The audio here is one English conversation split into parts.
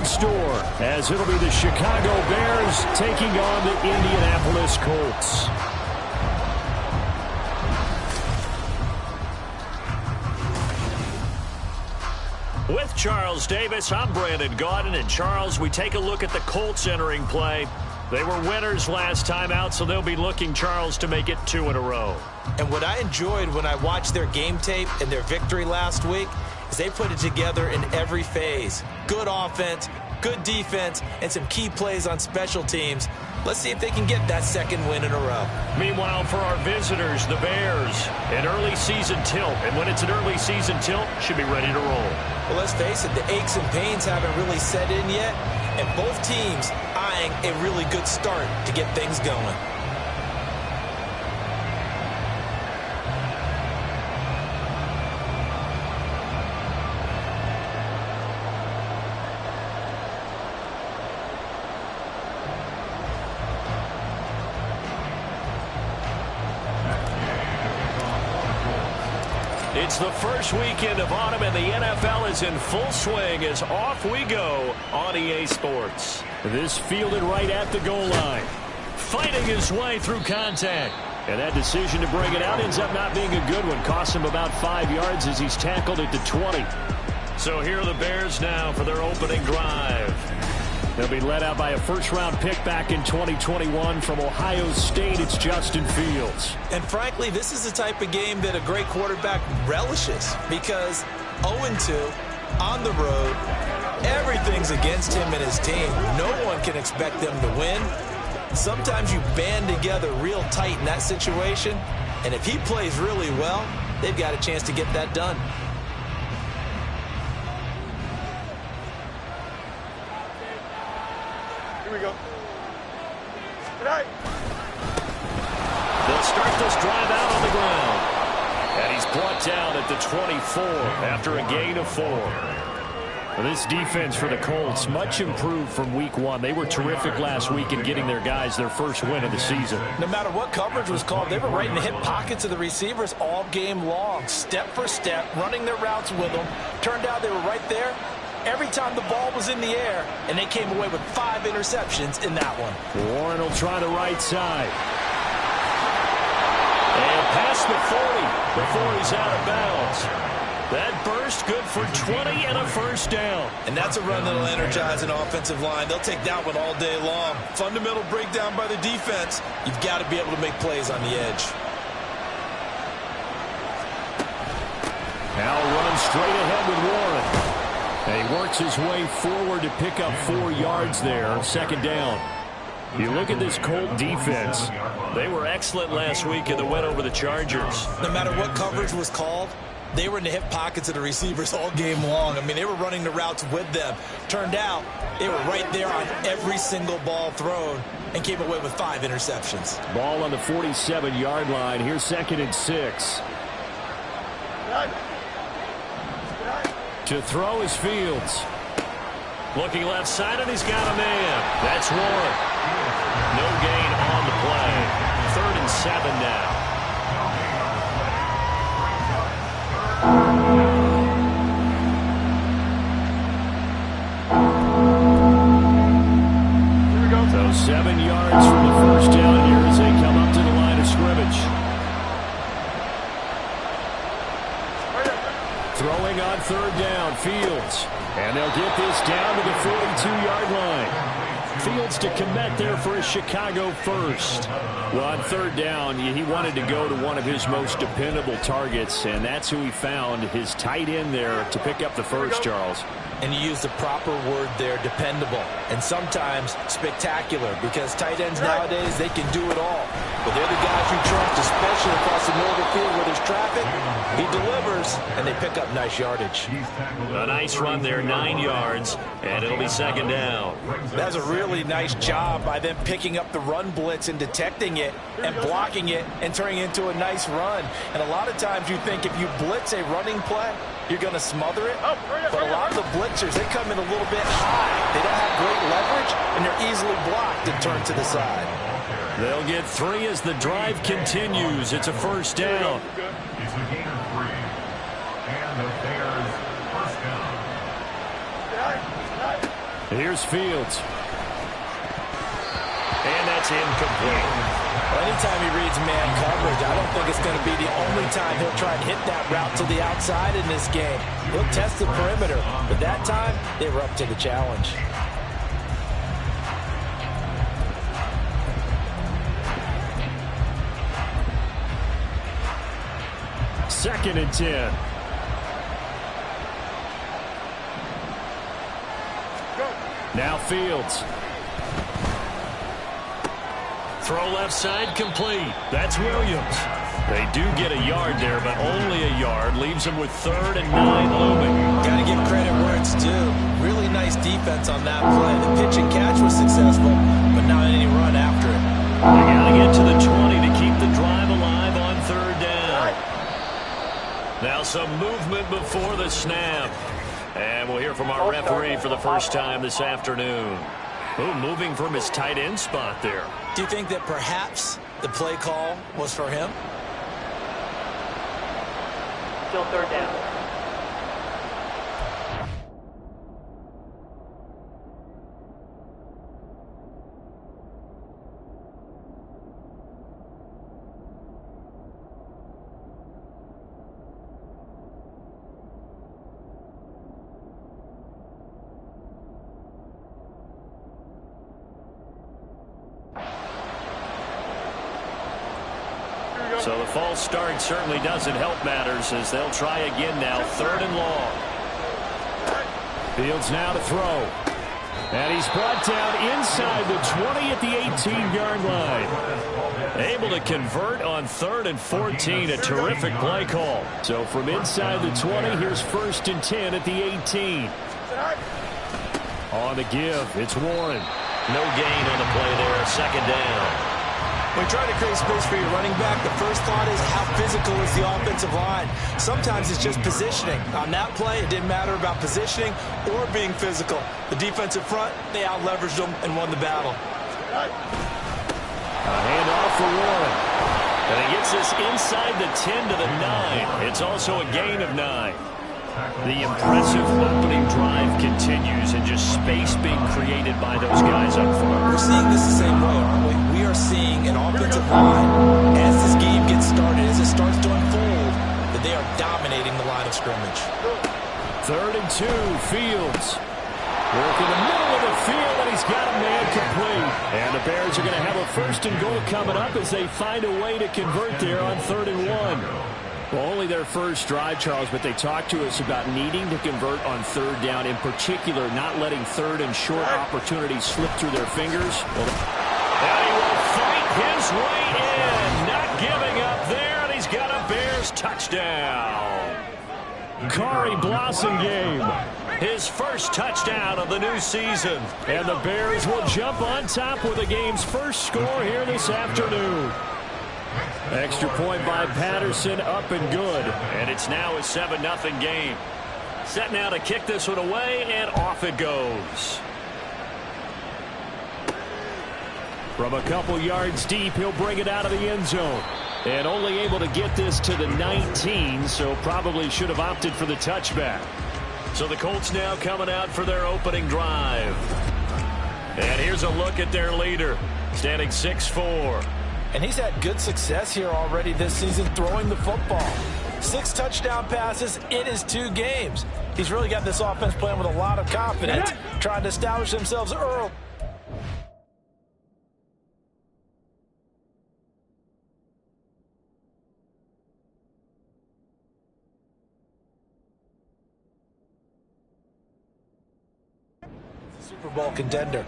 in store, as it'll be the Chicago Bears taking on the Indianapolis Colts. With Charles Davis, I'm Brandon Gaudin. And Charles, we take a look at the Colts entering play. They were winners last time out, so they'll be looking, Charles, to make it 2 in a row. And what I enjoyed when I watched their game tape and their victory last week is they put it together in every phase. Good offense, good defense, and some key plays on special teams. Let's see if they can get that second win in a row. Meanwhile, for our visitors, the Bears, an early season tilt. And when it's an early season tilt, should be ready to roll. Well, let's face it, the aches and pains haven't really set in yet, and both teams eyeing a really good start to get things going. It's the first weekend of autumn, and the NFL is in full swing as off we go on EA Sports. This fielded right at the goal line. Fighting his way through contact. And that decision to bring it out ends up not being a good one. Costs him about 5 yards as he's tackled at the 20. So here are the Bears now for their opening drive. They'll be led out by a first-round pick back in 2021 from Ohio State. It's Justin Fields. And frankly, this is the type of game that a great quarterback relishes because 0-2 on the road, everything's against him and his team. No one can expect them to win. Sometimes you band together real tight in that situation, and if he plays really well, they've got a chance to get that done. Here we go. Tonight. They'll start this drive out on the ground. And he's brought down at the 24 after a gain of 4. Well, this defense for the Colts, much improved from week 1. They were terrific last week in getting their guys their first win of the season. No matter what coverage was called, they were right in the hip pockets of the receivers all game long, step for step, running their routes with them. Turned out they were right there every time the ball was in the air, and they came away with 5 interceptions in that one. Warren will try the right side. And past the 40 before he's out of bounds. That burst good for 20 and a first down. And that's a run that'll energize an offensive line. They'll take that one all day long. Fundamental breakdown by the defense. You've got to be able to make plays on the edge. Now running straight ahead with Warren. And he works his way forward to pick up 4 yards there. Second down. You look at this Colt defense. They were excellent last week in the win over the Chargers. No matter what coverage was called, they were in the hip pockets of the receivers all game long. I mean, they were running the routes with them. Turned out, they were right there on every single ball thrown and came away with 5 interceptions. Ball on the 47-yard line. Here's 2nd and 6. To throw is Fields. Looking left side, and he's got a man. That's Warren. No gain on the play. 3rd and 7 now. So 7 yards from the first down here as they come up to the line of scrimmage. Throwing on 3rd down, Fields. And they'll get this down to the 42-yard line. Fields to commit there for a Chicago first. Well, on 3rd down, he wanted to go to one of his most dependable targets, and that's who he found, his tight end there, to pick up the first, Charles. And you use the proper word there, dependable, and sometimes spectacular, because tight ends nowadays, they can do it all. But they're the guys you trust, especially across the middle of the field where there's traffic. He delivers, and they pick up nice yardage. A nice run there, 9 yards, and it'll be 2nd down. That's a really nice job by them picking up the run blitz and detecting it and blocking it and turning it into a nice run. And a lot of times you think if you blitz a running play, you're going to smother it. But a lot of the blitzers, they come in a little bit high. They don't have great leverage, and they're easily blocked and turned to the side. They'll get 3 as the drive continues. It's a first down. It's a gain of 3. And the Bears first down. Here's Fields. And that's incomplete. Well, anytime he reads man coverage, I don't think it's going to be the only time he'll try and hit that route to the outside in this game. He'll test the perimeter, but that time, they were up to the challenge. Second and 10. Now Fields. Throw left side complete. That's Williams. They do get a yard there, but only a yard. Leaves them with 3rd and 9 looming. Got to give credit where it's due. Really nice defense on that play. The pitch and catch was successful, but not any run after it. They got to get to the 20 to keep the drive alive on 3rd down. Now some movement before the snap. And we'll hear from our referee for the first time this afternoon. Oh, moving from his tight end spot there. Do you think that perhaps the play call was for him? Still 3rd down. So the false start certainly doesn't help matters as they'll try again now. 3rd and long. Fields now to throw. And he's brought down inside the 20 at the 18-yard line. Able to convert on 3rd and 14. A terrific play call. So from inside the 20, here's 1st and 10 at the 18. On the give, it's Warren. No gain on the play there. 2nd down. When trying to create space for your running back, the first thought is how physical is the offensive line. Sometimes it's just positioning. On that play, it didn't matter about positioning or being physical. The defensive front, they out-leveraged them and won the battle. A handoff for Warren. And he gets this inside the 10 to the 9. It's also a gain of 9. The impressive opening drive continues and just space being created by those guys up front. We're seeing this the same way, aren't we? We are seeing an offensive line as this game gets started, as it starts to unfold, that they are dominating the line of scrimmage. 3rd and 2, Fields. Work in the middle of the field, and he's got a man complete. And the Bears are going to have a 1st and goal coming up as they find a way to convert there on 3rd and 1. Well, only their first drive, Charles, but they talked to us about needing to convert on 3rd down, in particular not letting 3rd and short opportunities slip through their fingers. Well, and he will fight his way in, not giving up there, and he's got a Bears touchdown. Khari Blasingame, his first touchdown of the new season. And the Bears will jump on top with the game's first score here this afternoon. Extra point by Patterson, up and good. And it's now a 7-0 game. Set now to kick this one away, and off it goes. From a couple yards deep, he'll bring it out of the end zone. And only able to get this to the 19, so probably should have opted for the touchback. So the Colts now coming out for their opening drive. And here's a look at their leader, standing 6'4". And he's had good success here already this season throwing the football. 6 touchdown passes in his 2 games. He's really got this offense playing with a lot of confidence, trying to establish themselves early. Super Bowl contender.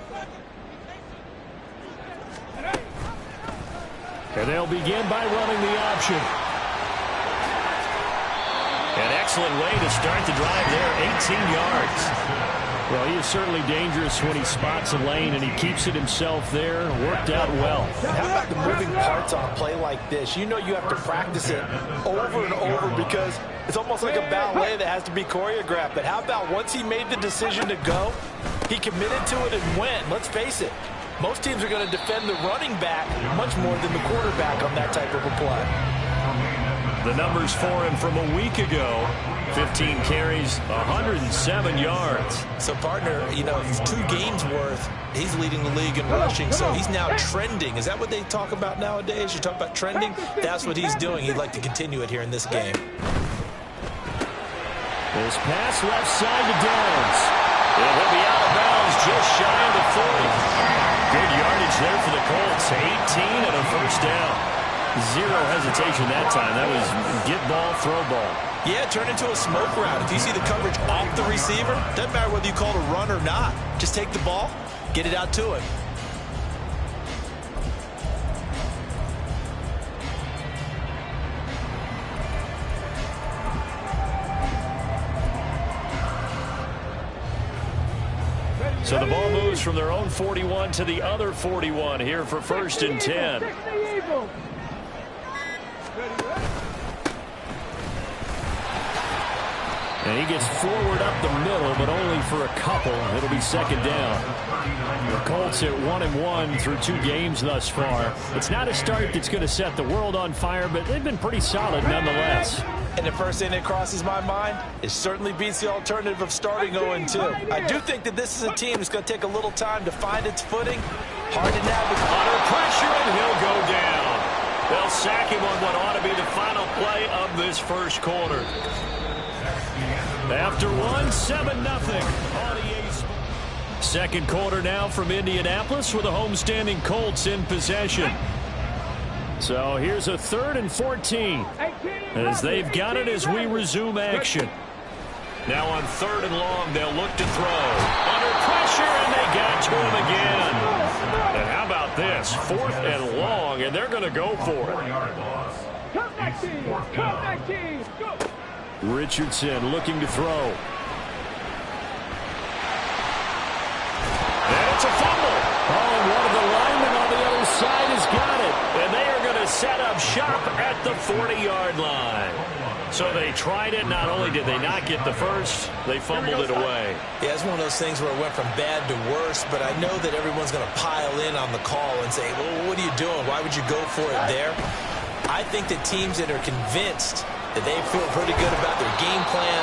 And they'll begin by running the option. An excellent way to start the drive there, 18 yards. Well, he is certainly dangerous when he spots a lane, and he keeps it himself there. Worked out well. How about the moving parts on a play like this? You know you have to practice it over and over because it's almost like a ballet that has to be choreographed. But how about once he made the decision to go, he committed to it and went. Let's face it. Most teams are going to defend the running back much more than the quarterback on that type of a play. The numbers for him from a week ago: 15 carries, 107 yards. So, partner, you know, 2 games worth, he's leading the league in rushing, so he's now trending. Is that what they talk about nowadays? You talk about trending? That's what he's doing. He'd like to continue it here in this game. This pass left side to Downs. And he'll be out of bounds just shy of the 40. Good yardage there for the Colts. 18 and a first down. Zero hesitation that time. That was get ball, throw ball. Yeah, turn into a smoke route. If you see the coverage off the receiver, doesn't matter whether you call it a run or not. Just take the ball, get it out to him. So the ball moves from their own 41 to the other 41 here for 1st and 10. And he gets forward up the middle, but only for a couple. It'll be 2nd down. The Colts at 1-1 through 2 games thus far. It's not a start that's going to set the world on fire, but they've been pretty solid nonetheless. And the first thing that crosses my mind, it certainly beats the alternative of starting 0-2. I do think that this is a team that's going to take a little time to find its footing. Hard to navigate. Under pressure, and he'll go down. They'll sack him on what ought to be the final play of this first quarter. After 7-0 on EA Sports. Second quarter now from Indianapolis with the homestanding Colts in possession. So here's a 3rd and 14 as they've got it as we resume action. Now on 3rd and long, they'll look to throw. Under pressure, and they got to him again. And how about this? 4th and long, and they're going to go for it. Richardson looking to throw. And it's a fumble. Oh, and one of the linemen on the other side has got it. And they are going to set up shop at the 40-yard line. So they tried it. Not only did they not get the first, they fumbled it away. Yeah, it's one of those things where it went from bad to worse, but I know that everyone's going to pile in on the call and say, well, what are you doing? Why would you go for it there? I think that teams that are convinced that they feel pretty good about their game plan,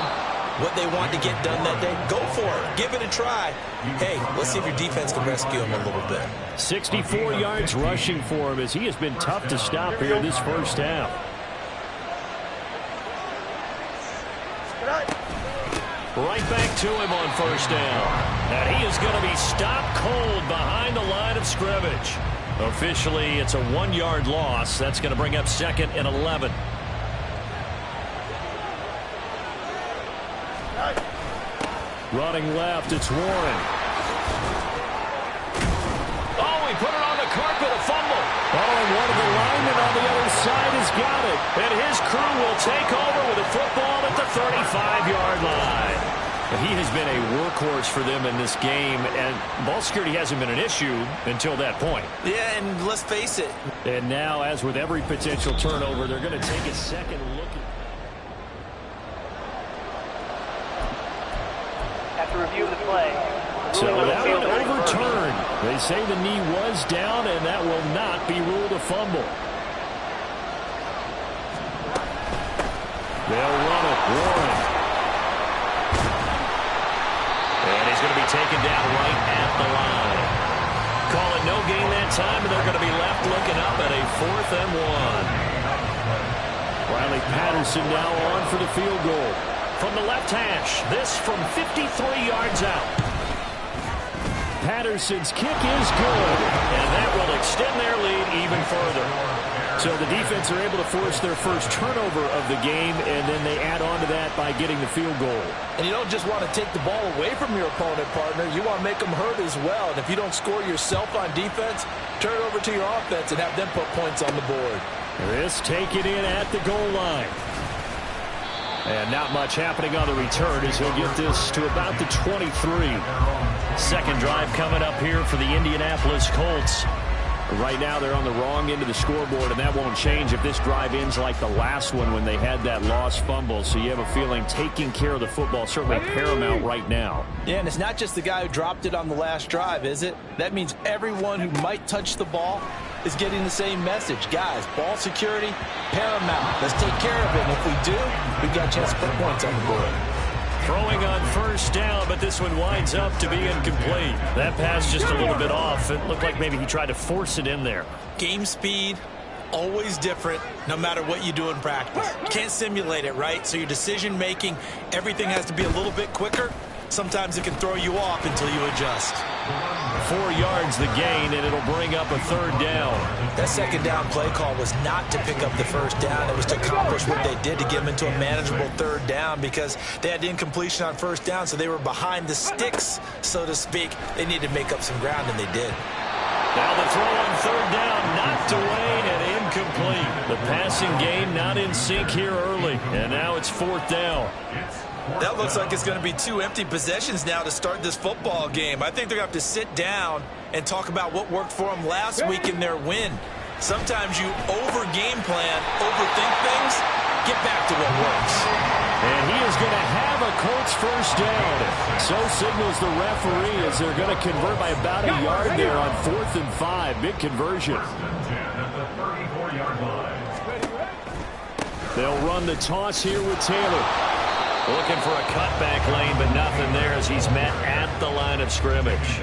what they want to get done that day, go for it. Give it a try. Hey, let's see if your defense can rescue him a little bit. 64 yards rushing for him as he has been tough to stop here this first half. Right back to him on 1st down. And he is going to be stopped cold behind the line of scrimmage. Officially, it's a 1-yard loss. That's going to bring up 2nd and 11. Running left, it's Warren. Oh, he put it on the carpet, a fumble. Oh, and one of the linemen on the other side has got it. And his crew will take over with a football at the 35-yard line. He has been a workhorse for them in this game, and ball security hasn't been an issue until that point. Yeah, and let's face it. And now, as with every potential turnover, they're going to take a second look at. After review of the play. So that one overturned. They say the knee was down, and that will not be ruled a fumble. They'll run it. Warren. And he's going to be taken down right at the line. Call it no gain that time, and they're going to be left looking up at a 4th and 1. Riley Patterson now on for the field goal. From the left hash, this from 53 yards out. Patterson's kick is good, and that will extend their lead even further. So the defense are able to force their first turnover of the game, and then they add on to that by getting the field goal. And you don't just want to take the ball away from your opponent, partner. You want to make them hurt as well. And if you don't score yourself on defense, turn it over to your offense and have them put points on the board. This taken in at the goal line. And not much happening on the return as he'll get this to about the 23. Second drive coming up here for the Indianapolis Colts. Right now they're on the wrong end of the scoreboard, and that won't change if this drive ends like the last one when they had that lost fumble. So you have a feeling taking care of the football certainly paramount right now. Yeah, and it's not just the guy who dropped it on the last drive, is it? That means everyone who might touch the ball is getting the same message. Guys, ball security, paramount. Let's take care of it. And if we do, we've got a chance to put points on the board. Throwing on first down, but this one winds up to be incomplete. That pass just a little bit off. It looked like maybe he tried to force it in there. Game speed, always different, no matter what you do in practice. You can't simulate it, right? So your decision making, everything has to be a little bit quicker. Sometimes it can throw you off until you adjust. 4 yards the gain, and it'll bring up a third down. That second down play call was not to pick up the first down. It was to accomplish what they did to get them into a manageable third down because they had incompletion on first down, so they were behind the sticks, so to speak. They needed to make up some ground, and they did. Now the throw on third down, knocked away and incomplete. The passing game not in sync here early, and now it's fourth down. That looks like it's going to be 2 empty possessions now to start this football game. I think they're going to have to sit down and talk about what worked for them last week in their win. Sometimes you over-game plan, overthink things, get back to what works. And he is going to have a Colts first down. So signals the referee as they're going to convert by about a yard there on 4th and 5. Big conversion. They'll run the toss here with Taylor. Looking for a cutback lane, but nothing there as he's met at the line of scrimmage.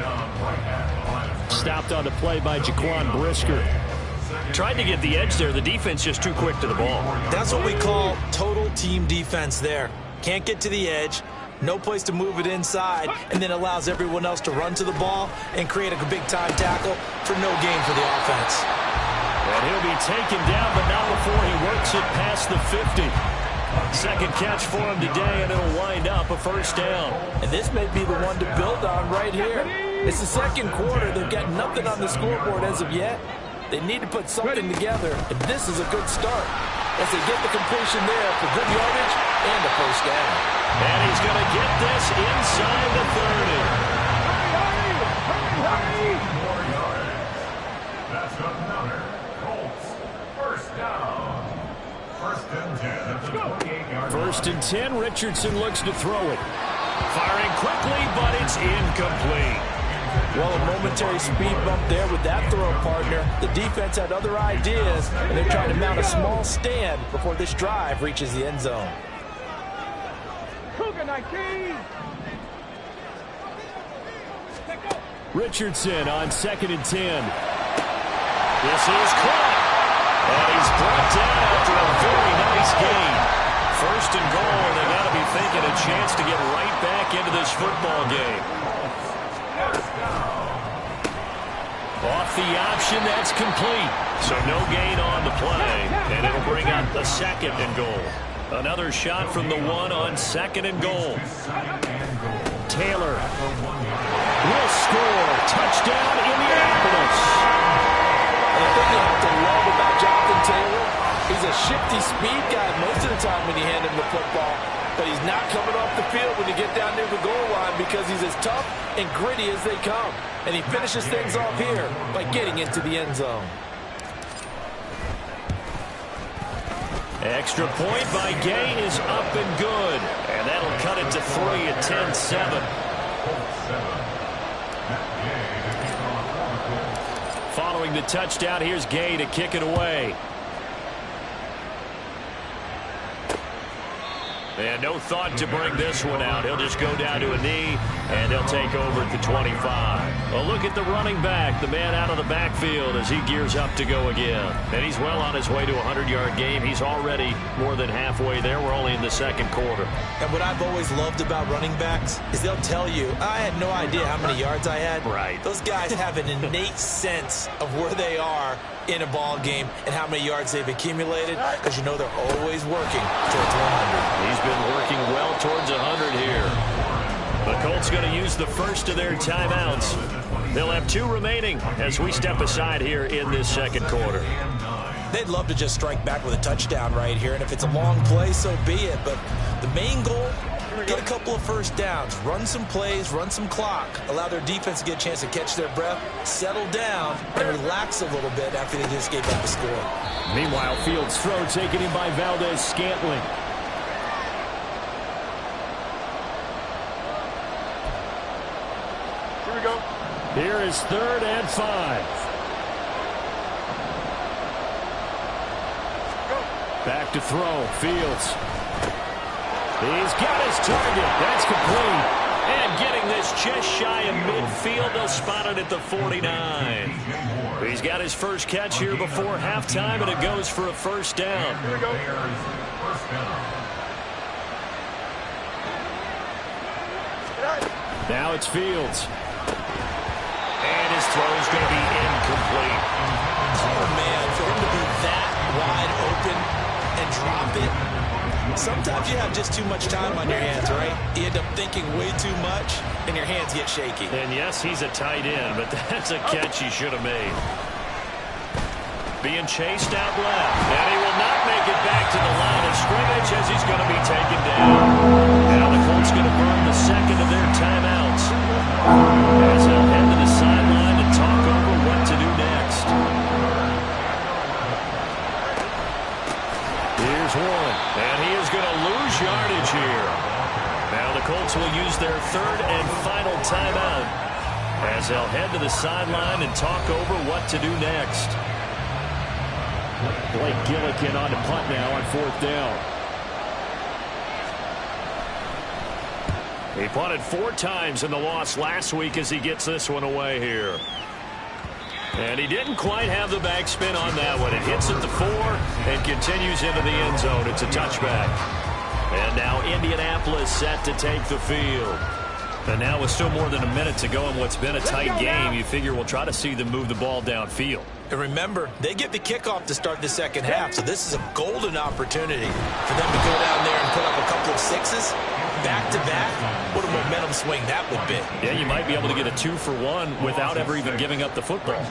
Stopped on the play by Jaquan Brisker. Tried to get the edge there. The defense just too quick to the ball. That's what we call total team defense there. Can't get to the edge, no place to move it inside, and then allows everyone else to run to the ball and create a big-time tackle for no gain for the offense. And he'll be taken down, but not before he works it past the 50. Second catch for him today, and it'll wind up a first down. And this may be the one to build on right here. It's the second quarter. They've got nothing on the scoreboard as of yet. They need to put something together, and this is a good start as they get the completion there for good yardage and a first down. And he's going to get this inside the 30. That's another Colts first down. First and 10 at the 28-yard line. First and 10, Richardson looks to throw it. Firing quickly, but it's incomplete. Well, a momentary speed bump there with that throw partner. The defense had other ideas, and they're trying to mount a small stand before this drive reaches the end zone. Richardson on 2nd and 10. This is caught. And he's brought down after a very nice gain. First and goal, and they got to be thinking a chance to get right back into this football game. Off the option, that's complete. So no gain on the play, and it'll bring up the 2nd and goal. Another shot from the 1 on 2nd and goal. Taylor will score. Touchdown, Indianapolis. And the thing you have to love about Jonathan Taylor, he's a shifty speed guy most of the time when you hand him the football, but he's not coming off the field when you get down near the goal line because he's as tough and gritty as they come. And he finishes things off here by getting into the end zone. Extra point by Gay is up and good. And that'll cut it to 3 at 10-7. Following the touchdown, here's Gay to kick it away. And no thought to bring this one out. He'll just go down to a knee, and they'll take over at the 25. A look at the running back, the man out of the backfield as he gears up to go again. And he's well on his way to a 100-yard game. He's already more than halfway there. We're only in the second quarter. And what I've always loved about running backs is they'll tell you, I had no idea how many yards I had. Right. Those guys have an innate sense of where they are in a ball game and how many yards they've accumulated because you know they're always working towards 100. He's been working well towards 100 here. The Colts going to use the first of their timeouts. They'll have 2 remaining as we step aside here in this second quarter. They'd love to just strike back with a touchdown right here, and if it's a long play, so be it. But the main goal, get a couple of first downs, run some plays, run some clock, allow their defense to get a chance to catch their breath, settle down, and relax a little bit after they just gave up a score. Meanwhile, Fields' throw taken in by Valdez-Scantling. Here we go. Here is 3rd and 5. Back to throw. Fields. He's got his target. That's complete. And getting this just shy of midfield, they'll spot it at the 49. He's got his first catch here before halftime, and it goes for a first down. Here we go. Now it's Fields. And his throw is going to be incomplete. Oh, man, for him to be that wide open and drop it. Sometimes you have just too much time on your hands, right? You end up thinking way too much, and your hands get shaky. And yes, he's a tight end, but that's a catch he should have made. Being chased out left, and he will not make it back to the line of scrimmage as he's going to be taken down. Now the Colts going to burn the second of their timeouts as they'll head to the sideline to talk over what to do next. Here's one, and he is going to lose yardage here. Now the Colts will use their third and final timeout as they'll head to the sideline and talk over what to do next. Blake Gillikin on the punt now on fourth down. He punted 4 times in the loss last week as he gets this one away here. And he didn't quite have the backspin on that one. It hits at the 4 and continues into the end zone. It's a touchback. And now Indianapolis set to take the field. And now with still more than a minute to go in what's been a tight game, you figure we'll try to see them move the ball downfield. And remember, they get the kickoff to start the second half, so this is a golden opportunity for them to go down there and put up a couple of 6s back-to-back. What a momentum swing that would be. Yeah, you might be able to get a 2-for-1 without ever even giving up the football.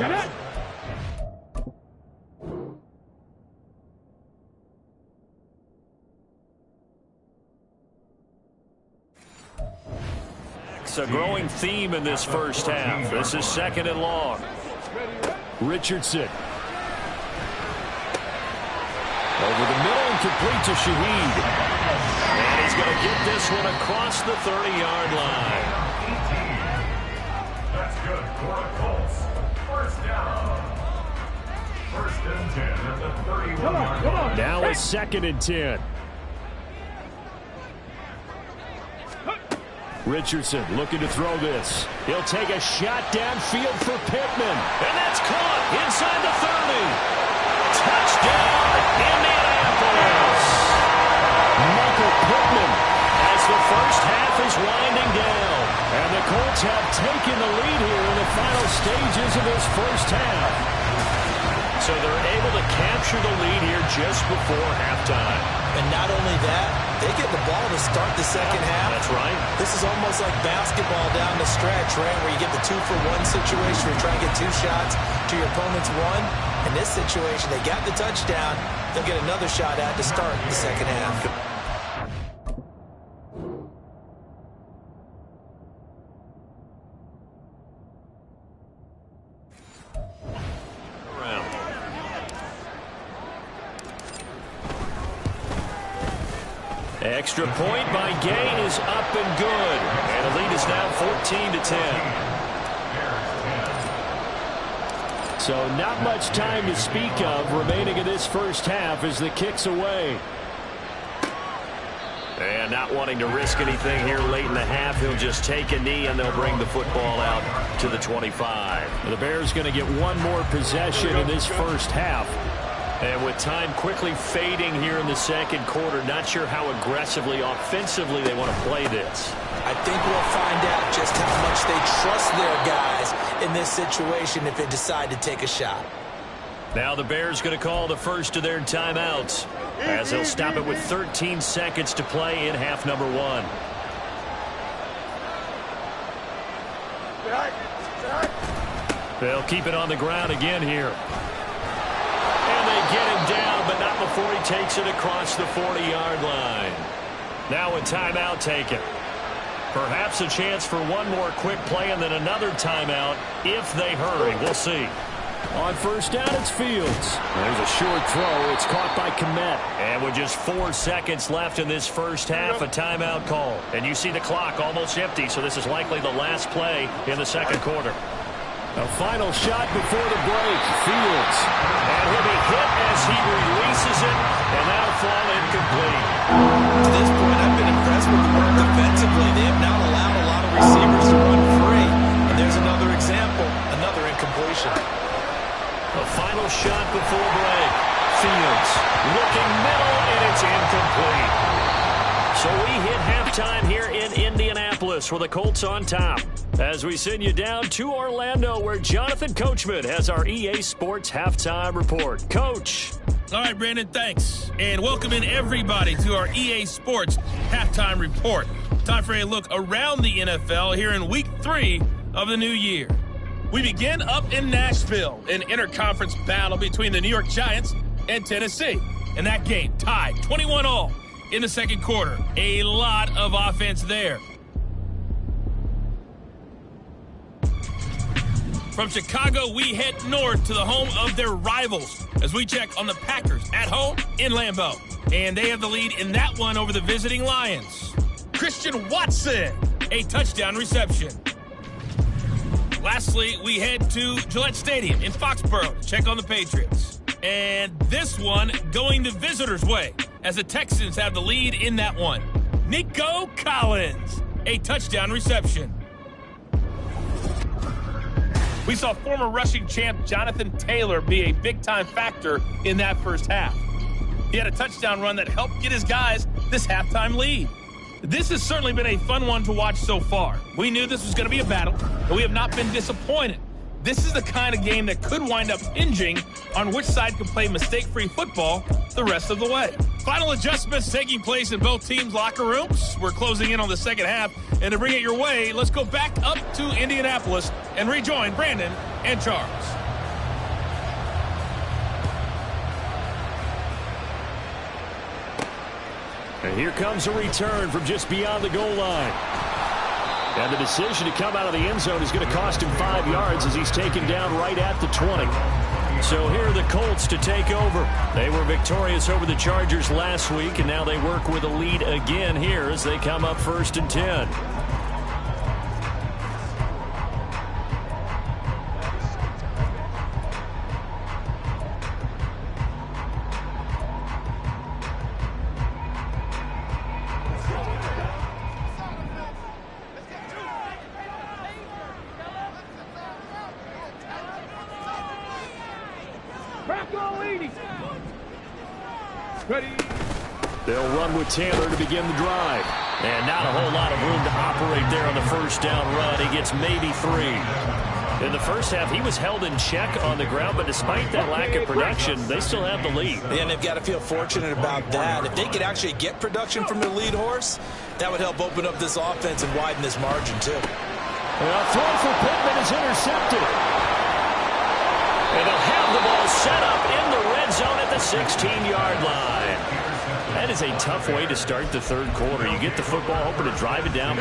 It's a growing theme in this first half. This is second and long. Richardson. Over the middle and complete to Shaheed. And he's going to get this one across the 30-yard line. That's good for the Colts. First down. First and 10 at the 31-yard line. Now it's second and 10. Richardson looking to throw this. He'll take a shot downfield for Pittman. And that's caught inside the 30. Touchdown, Indianapolis. Michael Pittman as the first half is winding down. And the Colts have taken the lead here in the final stages of this first half. So they're able to capture the lead here just before halftime. And not only that, they get the ball to start the second half. That's right. This is almost like basketball down the stretch, right, where you get the 2-for-1 situation where you try to get 2 shots to your opponent's 1. In this situation, they got the touchdown. They'll get another shot at to start the second half. Extra point by Gay is up and good. And the lead is now 14-10. So not much time to speak of remaining in this first half as the kick's away. And not wanting to risk anything here late in the half, he'll just take a knee and they'll bring the football out to the 25. The Bears going to get one more possession in this first half. And with time quickly fading here in the second quarter, not sure how aggressively, offensively they want to play this. I think we'll find out just how much they trust their guys in this situation if they decide to take a shot. Now the Bears going to call the first of their timeouts as they'll stop it with 13 seconds to play in half number 1. They'll keep it on the ground again here. Get him down, but not before he takes it across the 40-yard line. Now a timeout taken. Perhaps a chance for one more quick play and then another timeout if they hurry. We'll see. On first down, it's Fields. There's a short throw. It's caught by Kmet. And with just 4 seconds left in this first half, a timeout call. And you see the clock almost empty, so this is likely the last play in the second quarter. A final shot before the break. Fields. And he'll be hit as he releases it, and that'll fall incomplete. To this point, I've been impressed with the work defensively. They have not allowed a lot of receivers to run free. And there's another example, another incompletion. A final shot before break. Fields looking middle, and it's incomplete. So we hit halftime here in Indianapolis with the Colts on top. As we send you down to Orlando, where Jonathan Coachman has our EA Sports Halftime Report. Coach. All right, Brandon, thanks. And welcome in everybody to our EA Sports Halftime Report. Time for a look around the NFL here in Week 3 of the new year. We begin up in Nashville, an interconference battle between the New York Giants and Tennessee. And that game tied 21-all in the second quarter. A lot of offense there. From Chicago, we head north to the home of their rivals as we check on the Packers at home in Lambeau. And they have the lead in that one over the visiting Lions. Christian Watson, a touchdown reception. Lastly, we head to Gillette Stadium in Foxborough to check on the Patriots. And this one going the visitors' way as the Texans have the lead in that one. Nico Collins, a touchdown reception. We saw former rushing champ Jonathan Taylor be a big-time factor in that first half. He had a touchdown run that helped get his guys this halftime lead. This has certainly been a fun one to watch so far. We knew this was going to be a battle, and we have not been disappointed. This is the kind of game that could wind up hinging on which side can play mistake-free football the rest of the way. Final adjustments taking place in both teams' locker rooms. We're closing in on the second half, and to bring it your way, let's go back up to Indianapolis and rejoin Brandon and Charles. And here comes a return from just beyond the goal line. And the decision to come out of the end zone is going to cost him 5 yards as he's taken down right at the 20. So here are the Colts to take over. They were victorious over the Chargers last week, and now they work with a lead again here as they come up 1st and 10. They'll run with Taylor to begin the drive. And not a whole lot of room to operate there on the first down run. He gets maybe 3. In the first half, he was held in check on the ground, but despite that lack of production, they still have the lead. And they've got to feel fortunate about that. If they could actually get production from their lead horse, that would help open up this offense and widen this margin, too. And a throw for Pittman is intercepted. And they'll have the ball set up in the red zone at the 16-yard line. That is a tough way to start the third quarter. You get the football, hoping to drive it down.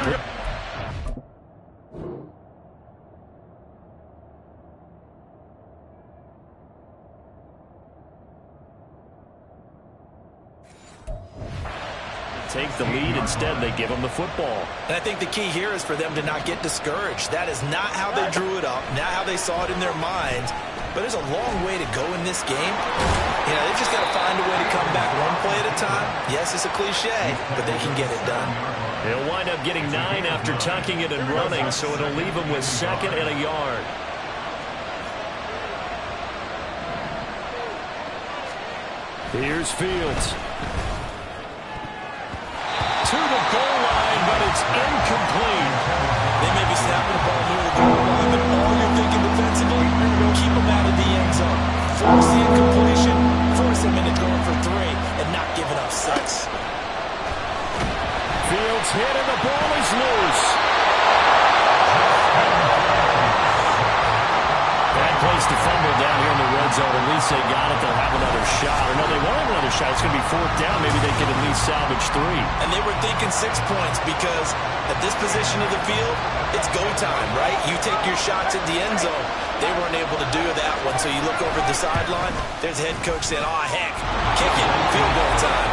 Take the lead. Instead, they give them the football. And I think the key here is for them to not get discouraged. That is not how they drew it up, not how they saw it in their minds. But there's a long way to go in this game. You know, they've just got to find a way to come back one play at a time. Yes, it's a cliche, but they can get it done. They'll wind up getting 9 after tucking it and running, so it'll leave them with 2nd and a yard. Here's Fields. To the goal line, but it's incomplete. They may be snapping the ball near the goal line, but all you're thinking defensively, keep them out of the end zone. Force the incompletion, force them into going for 3, and not giving up 6. Fields hit, and the ball is loose. Bad place to fumble down here in the red zone. At least they got it. They'll have another shot. Or no, they won't have another shot. It's going to be 4th down. Maybe they can at least salvage 3. And they were thinking 6 points because at this position of the field, it's go time, right? You take your shots at the end zone. They weren't able to do that one. So you look over the sideline, there's the head coach saying, oh, heck, kick it, field goal time.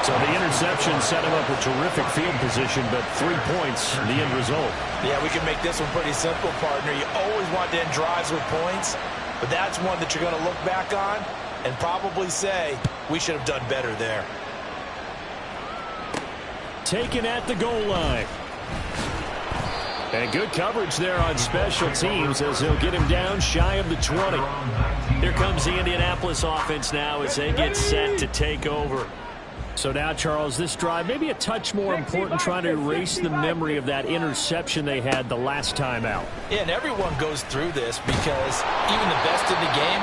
So the interception set him up a terrific field position, but 3 points, the end result. Yeah, we can make this one pretty simple, partner. You always want to end drives with points, but that's one that you're going to look back on and probably say, we should have done better there. Taken at the goal line. And good coverage there on special teams as he'll get him down shy of the 20. Here comes the Indianapolis offense now as they get set to take over. So now, Charles, this drive maybe a touch more important, trying to erase the memory of that interception they had the last time out. Yeah, and everyone goes through this because even the best in the game,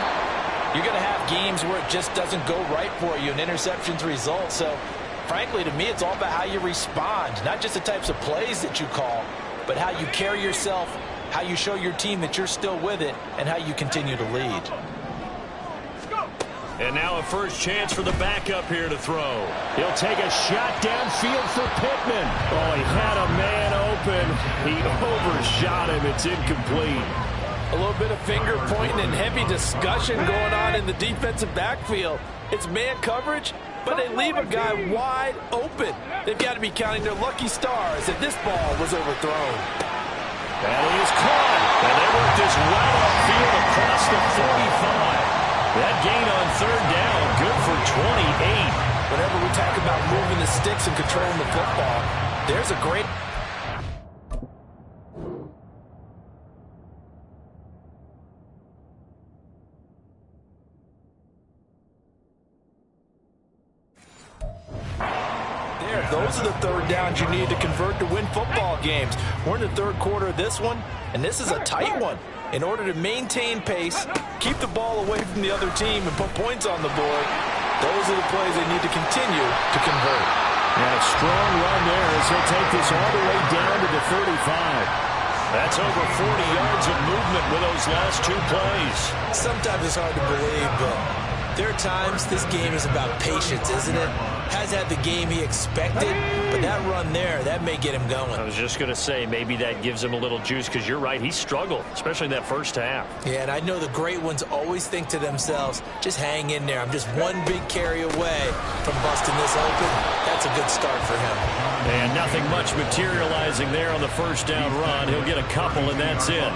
you're going to have games where it just doesn't go right for you, and interceptions result. So, frankly, to me, it's all about how you respond, not just the types of plays that you call, but how you carry yourself, how you show your team that you're still with it, and how you continue to lead. And now a first chance for the backup here to throw. He'll take a shot downfield for Pittman. Oh, he had a man open. He overshot him. It's incomplete. A little bit of finger pointing and heavy discussion going on in the defensive backfield. It's man coverage, but they leave a guy wide open. They've got to be counting their lucky stars that this ball was overthrown. And he is caught. And they work this right upfield across the 45. That gain on third down, good for 28. Whenever we talk about moving the sticks and controlling the football, there's a great... Those are the third downs you need to convert to win football games. We're in the third quarter of this one, and this is a tight one. In order to maintain pace, keep the ball away from the other team, and put points on the board, those are the plays they need to continue to convert. And a strong run there as he'll take this all the way down to the 35. That's over 40 yards of movement with those last 2 plays. Sometimes it's hard to believe, but there are times this game is about patience, isn't it? Has had the game he expected, but that run there, that may get him going. I was just going to say, maybe that gives him a little juice, because you're right, he struggled, especially in that first half. Yeah, and I know the great ones always think to themselves, just hang in there. I'm just one big carry away from busting this open. That's a good start for him. And nothing much materializing there on the first down run. He'll get a couple, and that's it.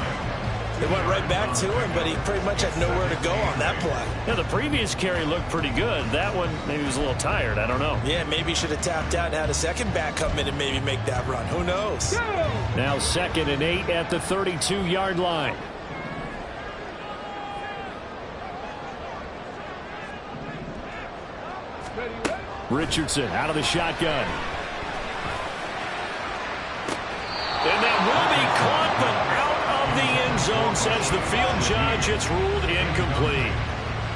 They went right back to him, but he pretty much had nowhere to go on that play. Yeah, the previous carry looked pretty good. That one, maybe he was a little tired. I don't know. Yeah, maybe he should have tapped out and had a second back come in and maybe make that run. Who knows? Now 2nd and 8 at the 32-yard line. Richardson out of the shotgun. And that will be caught, but out of the end zone, says the field judge. It's ruled incomplete.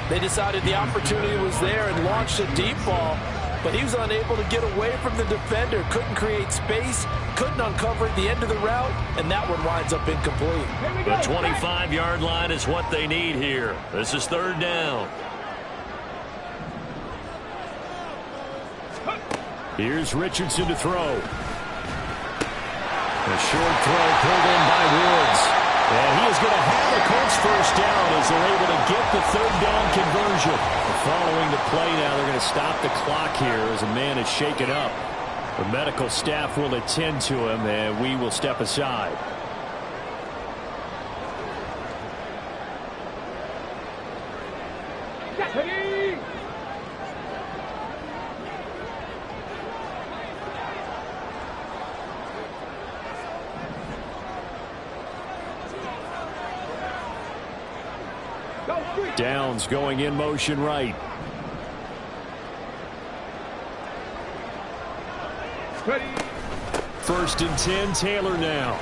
They decided the opportunity was there and launched a deep ball, but he was unable to get away from the defender, couldn't create space, couldn't uncover at the end of the route, and that one winds up incomplete. The 25-yard line is what they need here. This is 3rd down. Here's Richardson to throw. A short throw pulled in by Woods. And he is going to have the Colts first down as they're able to get the 3rd down conversion. Following the play now, they're going to stop the clock here as a man is shaken up. The medical staff will attend to him, and we will step aside. Downs going in motion right. First and 10, Taylor now.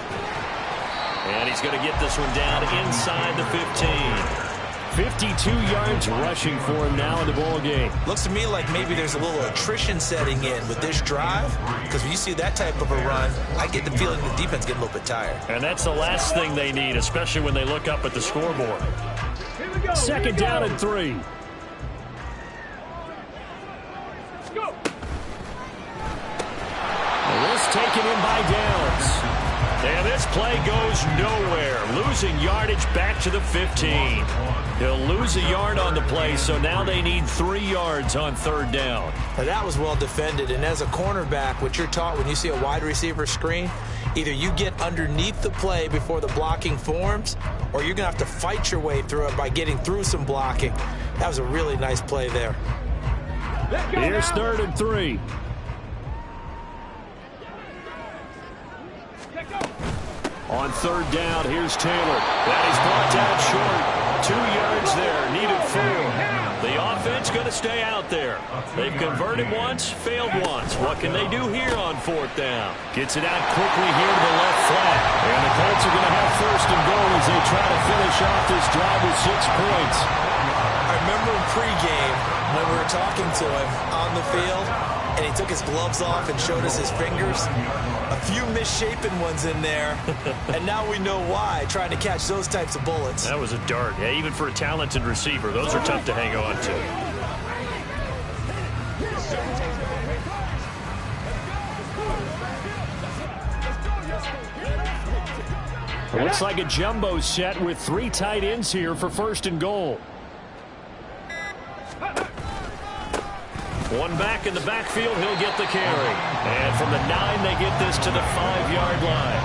And he's going to get this one down inside the 15. 52 yards rushing for him now in the ball game. Looks to me like maybe there's a little attrition setting in with this drive, because when you see that type of a run, I get the feeling the defense getting a little bit tired. And that's the last thing they need, especially when they look up at the scoreboard. 2nd down and 3. This taken in by Downs. And this play goes nowhere. losing yardage back to the 15. He'll lose a yard on the play, so now they need 3 yards on third down. Now that was well defended, and as a cornerback, what you're taught when you see a wide receiver screen, either you get underneath the play before the blocking forms, or you're going to have to fight your way through it by getting through some blocking. That was a really nice play there. Here's 3rd and 3. On third down, here's Taylor. That is brought down short. 2 yards there, needed 4. The offense going to stay out there. They've converted once, failed once. What can they do here on 4th down? Gets it out quickly here to the left flat. And the Colts are going to have 1st and goal as they try to finish off this drive with 6 points. I remember in pregame when we were talking to him on the field, and he took his gloves off and showed us his fingers. A few misshapen ones in there, and now we know why, trying to catch those types of bullets. That was a dart. Yeah, even for a talented receiver, those are tough to hang on to. Looks like a jumbo set with 3 tight ends here for 1st and goal. One back in the backfield, he'll get the carry. And from the 9, they get this to the 5-yard line.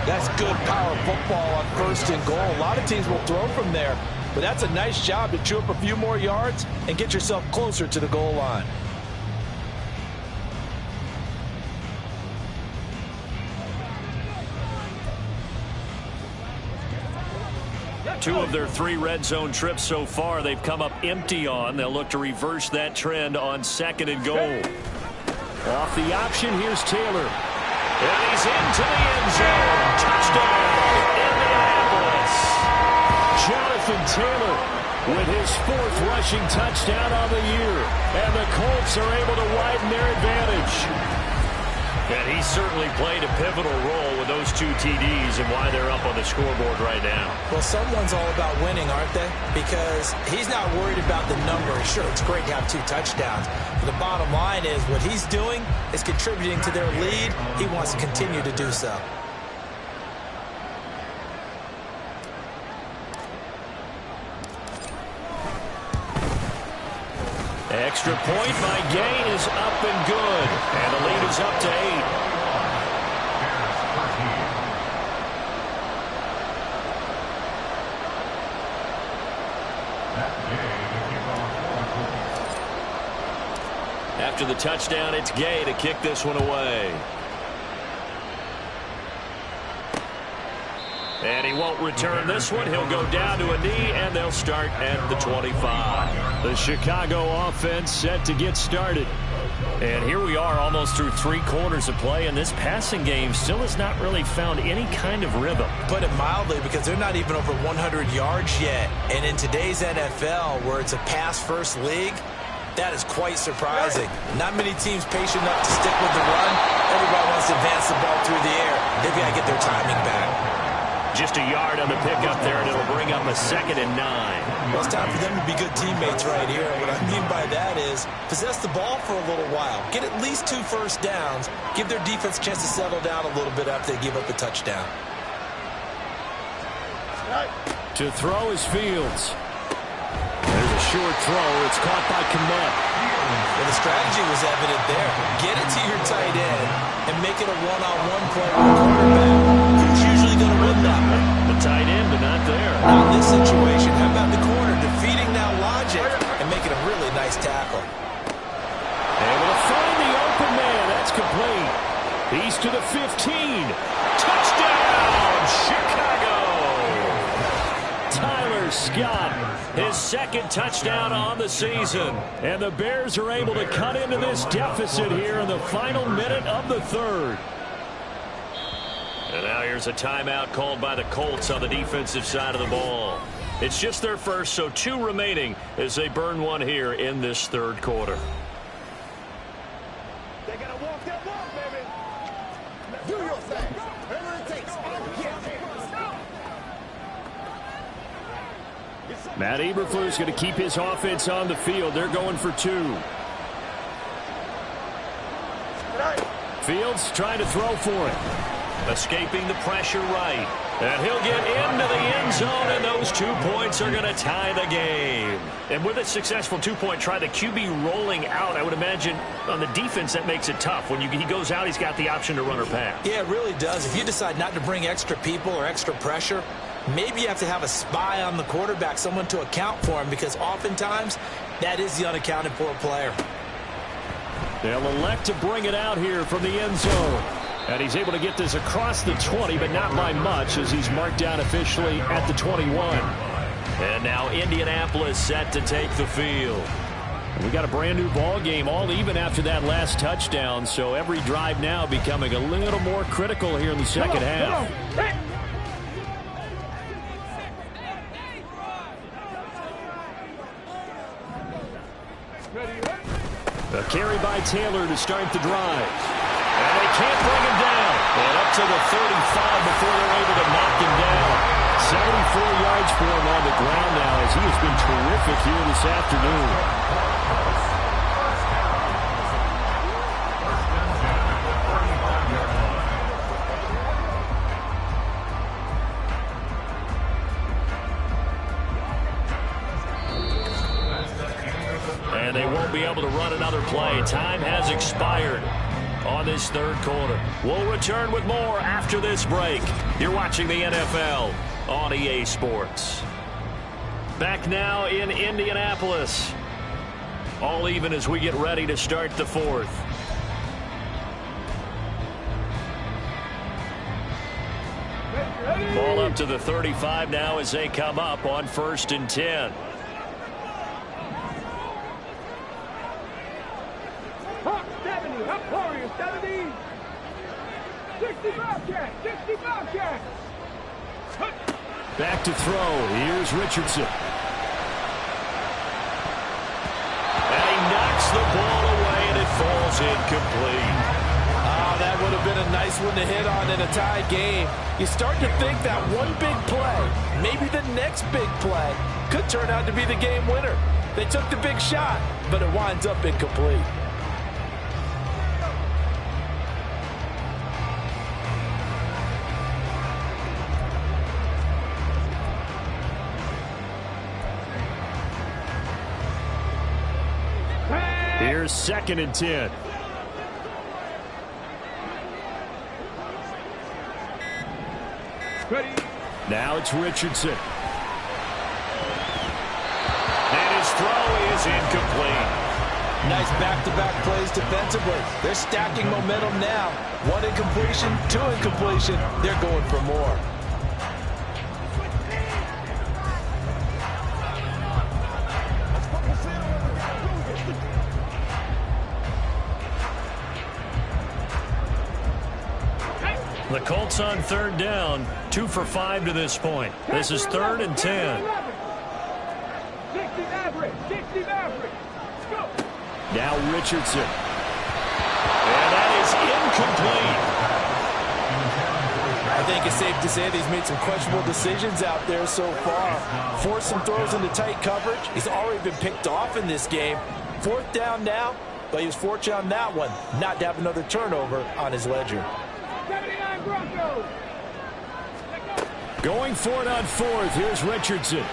That's good power football on 1st and goal. A lot of teams will throw from there, but that's a nice job to chew up a few more yards and get yourself closer to the goal line. Two of their 3 red zone trips so far, they've come up empty on. They'll look to reverse that trend on 2nd and goal. Off the option, here's Taylor. And he's into the end zone. Touchdown, Indianapolis. Jonathan Taylor with his 4th rushing touchdown on the year. And the Colts are able to widen their advantage. And he certainly played a pivotal role with those 2 TDs and why they're up on the scoreboard right now. Well, someone's all about winning, aren't they? Because he's not worried about the number. Sure, it's great to have 2 touchdowns. But the bottom line is what he's doing is contributing to their lead. He wants to continue to do so. Extra point by Gain is up and good. And the lead is up to 8. After the touchdown, it's Gay to kick this one away. And he won't return this one. He'll go down to a knee, and they'll start at the 25. The Chicago offense set to get started. And here we are almost through 3 quarters of play, and this passing game still has not really found any kind of rhythm. Put it mildly, because they're not even over 100 yards yet. And in today's NFL, where it's a pass-first league, that is quite surprising. Not many teams patient enough to stick with the run. Everybody wants to advance the ball through the air. They've got to get their timing back. Just a yard on the pickup there, and it'll bring up a 2nd and 9. Well, it's time for them to be good teammates right here. What I mean by that is possess the ball for a little while. Get at least 2 first downs. Give their defense a chance to settle down a little bit after they give up a touchdown. To throw is Fields. There's a short throw. It's caught by Kmet. Well, the strategy was evident there. Get it to your tight end and make it a one-on-one play with the quarterback. Who's usually going to win that one? The tight end, but not there. Not in this situation. How about the corner defeating that logic and making a really nice tackle? Able to find the open man. That's complete. He's to the 15. Touchdown, Chicago! Tyler Scott, his 2nd touchdown on the season. And the Bears are able to cut into this deficit here in the final minute of the 3rd. And now here's a timeout called by the Colts on the defensive side of the ball. It's just their first, so 2 remaining as they burn one here in this 3rd quarter. They gotta walk that walk, baby. Do your thing. Whatever it takes. Matt Eberflus going to keep his offense on the field. They're going for 2. Fields trying to throw for it. Escaping the pressure right. And he'll get into the zone, and those 2 points are going to tie the game. And with a successful two-point try, the QB rolling out, I would imagine on the defense that makes it tough. When he goes out, he's got the option to run or pass. Yeah, it really does. If you decide not to bring extra people or extra pressure, maybe you have to have a spy on the quarterback, someone to account for him, because oftentimes that is the unaccounted for player. They'll elect to bring it out here from the end zone. And he's able to get this across the 20, but not by much, as he's marked down officially at the 21. And now Indianapolis set to take the field. We got a brand new ball game, all even after that last touchdown. So every drive now becoming a little more critical here in the second half. A carry by Taylor to start the drive. And they can't bring him down. And up to the 35 before they're able to knock him down. 74 yards for him on the ground now, as he has been terrific here this afternoon. And they won't be able to run another play. Time has expired on this third quarter. We'll return with more after this break. You're watching the NFL on EA Sports. Back now in Indianapolis. All even as we get ready to start the fourth. Ball up to the 35 now as they come up on 1st and 10. Warriors, 70. 60 Bobcat, 60 Bobcat. Back to throw. Here's Richardson. And he knocks the ball away, and it falls incomplete. Oh, that would have been a nice one to hit on in a tie game. You start to think that one big play, maybe the next big play, could turn out to be the game winner. They took the big shot, but it winds up incomplete. Here's 2nd and 10. Ready. Now it's Richardson. And his throw is incomplete. Nice back-to-back plays defensively. They're stacking momentum now. 1 incompletion, 2 incompletion. They're going for more. The Colts on 3rd down, 2 for 5 to this point. This is 3rd and 10. 60 average, 60 average. Go. Now Richardson. And that is incomplete. I think it's safe to say that he's made some questionable decisions out there so far. Forced some throws into tight coverage. He's already been picked off in this game. 4th down now, but he was fortunate on that one not to have another turnover on his ledger. 79 Broncos. Going for it on 4th. Here's Richardson.